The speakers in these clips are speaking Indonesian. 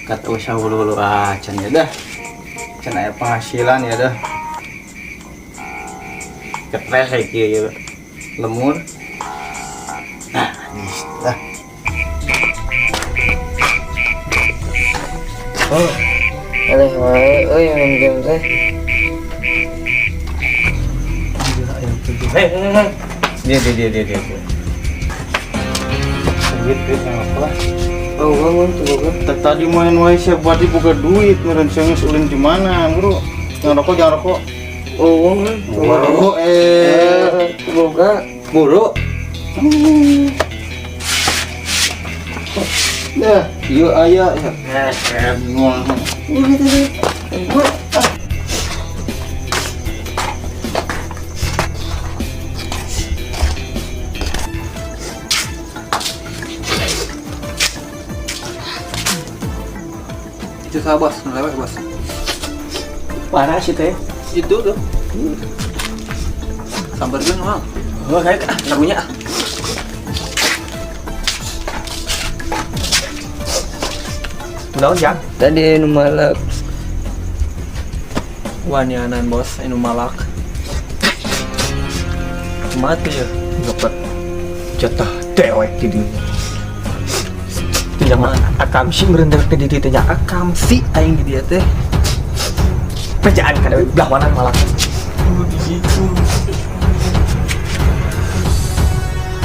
Kata usah hulu-hulu can ya dah. Can aya penghasilan ya dah. Ketreh kieu lemur. Nah, dah. Oh, aleh wae euy main game teh. Dia. Duit yang apa? Oh, bangun tuh kan. Tadi main wae siapa buka duit meureun seungeus ulin di mana, Bro? Jangan rokok. Oh, bangun. Oh, Boga. Buru. Dah, ieu aya ya. Itu bos, lewat bos. Parah sih teh. Itu tuh. Sambarkeun mah. Oh, kayak Karunya. Udah jang. Tadi nu malak. Wanianan bos, anu malak. Mati ya. dapat jatah dewek di dieu. Jangan akam sih merendah ke di dieu teh akam sih aing di dieu teh. Kerjaan kada gawanan malah. Di situ.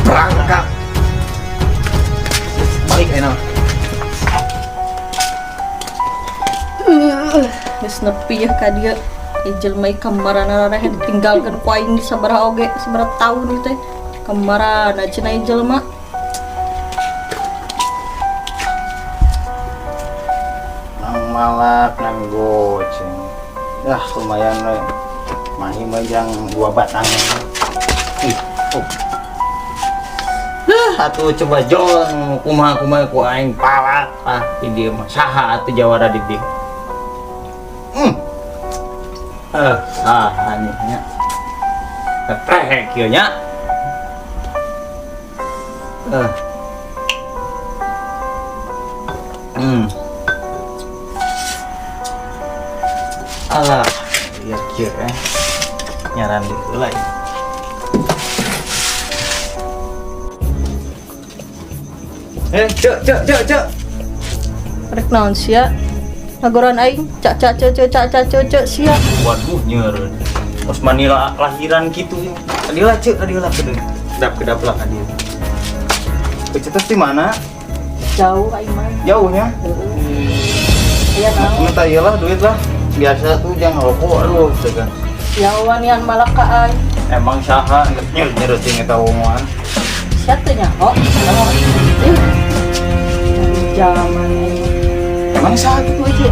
Perangkap. Balik enak. Geus nepi ya ka dieu. Jelema kamarana rareh ditinggalkeun ku aing sabaraha oge, sabaraha taun teh. Kamarana cenah jelema. Nang malak nang goceng. Dah lumayan we. Mahi majang 2 batang. Oh. Atuh coba Jon kumaha-kumaha ku aing palak di dieu mah saha atuh jawara di dieu. Nya. Ketrek kieu nya. Alah, ya kieu nyaran di heula. Cek. Rek naon sia? Ngagoran aing cak sia. Waduh nyeureun. Tos manila lahiran kitu. Kadieu cek kadieu kedap lah kadieu. Becetes di mana? Jauh aing mah. Jauhnya. Aya naon? Minta iyalah duit lah. Biasa tuh jangan rokok aduh tegan. Jauhan yang malak ka aing. Emang saha nyeureut ting eta omongan. Sia teh nyaho. Zaman ini. Emang saha kitu aja.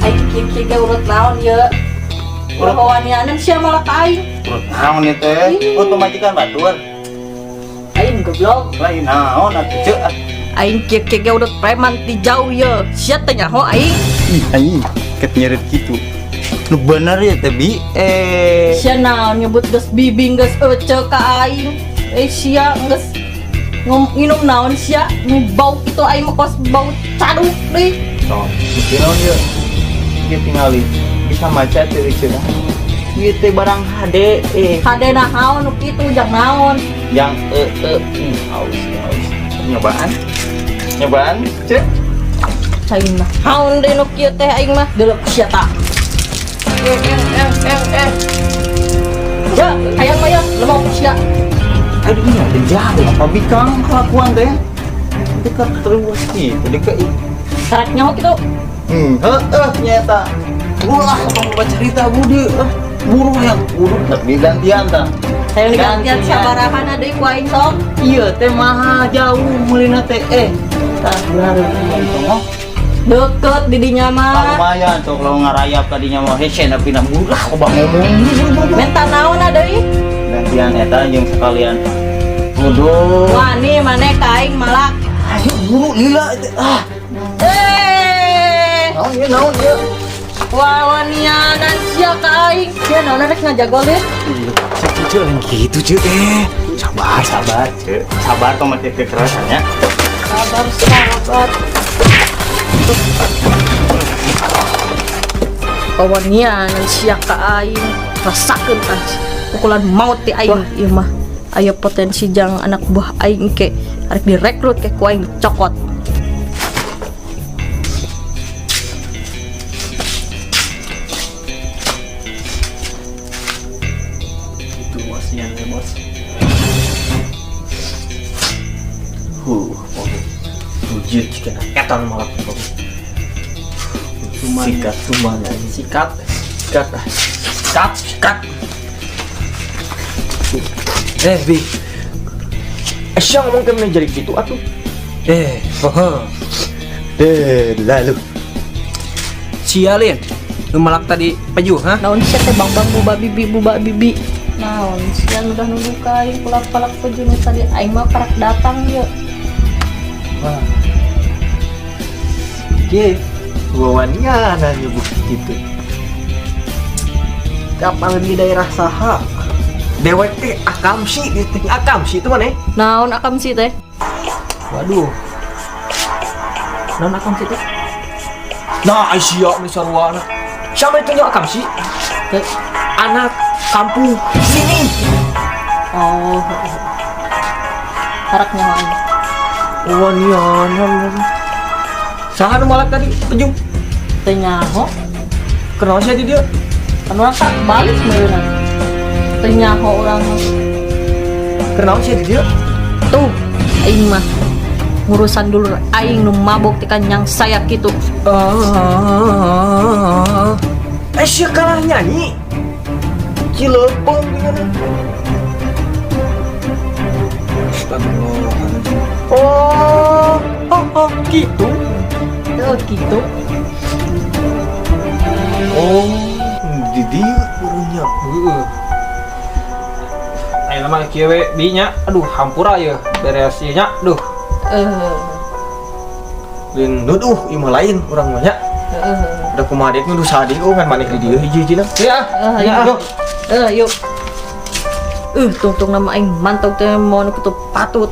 Aing kieu urut naon ieu? Urut wanianan sia malak ka aing. Urut naon ieu teh? Oh pemajikan batur. Aing goblok. Lain naon atuh ceuk. Aing kieu urut preman ti jauh ieu. Sia teh nyaho aing. Ih anjing ket nyeureut kitu. Nu bener ya teh bi Sia naon nyebut geus bibing geus ece ka aing. Sia geus nginum naon sia nu bau kitu aing mah kos bau caduk deui. Toh, mungkin naon ieu. Dia tingali bisa maca teh cenah. Ieu teh barang HD Hade naon nu kitu jang naon. yang aus. Nyobaan, cek. Aing mah naon deui nu kieu teh aing mah delok sia ta. Ya, hayang mah ya, lemah sia. Aduh ini ada jauh apa bikang kelakuan teh. Dekat terus gitu dekat. Karek nyaho kitu. Nyata. Ulah apa baca cerita budi. Buru yang buru tapi gantian tah. Hayang digantian sabaraha deui ku aing sok. Iya teh maha jauh mulina teh tah benar ngomong. Deket di dinya mah. Lumayan cok lo ngarayap tadinya mau hesen tapi na murah kok ngomong. Menta naon deui? Gantian eta jeung sekalian kudu. Wani maneh ka aing malak. Ayo buru lila itu Naon naon ieu. wawanianan sia ka aing. Sia naon rek ngajago leuh. Cek lain gitu cek sabar cek sabar tuh mati kekerasannya. Sabar. Wawanianan sia ka aing. Rasakeun kan pukulan maut ti aing ieu mah. Aya potensi jang anak buah aing ke arek direkrut ke ku aing cokot. Itu bos ya bos. Bujur jika keton malah sikat semuanya Sikat. Bi Asya ngomong ke mana jadi gitu atuh lalu Sialin. Lu malak tadi peju, ha? Naon sia teh bang buba bibi. Naon sia udah nuduh ka aing pelak pejun tadi aing mah karak datang ye. wah ye wawaniana nyebut gitu kapal di daerah saha dewek teh akamsi itu mana Naon akam sih teh? Waduh. Non akam situ. Nah, Aisyah nih sarwana. Siapa itu akam sih? Teh. Anak kampung sini. Oh. Karak nyawa aing. Oh, nian. Saha nu malak tadi peju? Teh nyaho. Kenapa sih dia? Kan urang tak balik sebenarnya. Teh nyaho urang Kenapa sih dia? tuh aing mah ngurusan dulu aing nu mabok ti kanyang saya kitu. Aisyah kalah nyanyi. Cilepeng gimana? Astagfirullahaladzim. Oh, gitu. Tuh gitu. oh di dia burungnya Ayo nama kieu binya. Aduh, hampura ya beres ieu nya. Duh. dan nuduh imah lain orang banyak udah kumaha dia nuduh sadik kan maneh di dia hiji lah Ya. Yuk. Tungtung nama aing mantau teh mau nu kitu patut.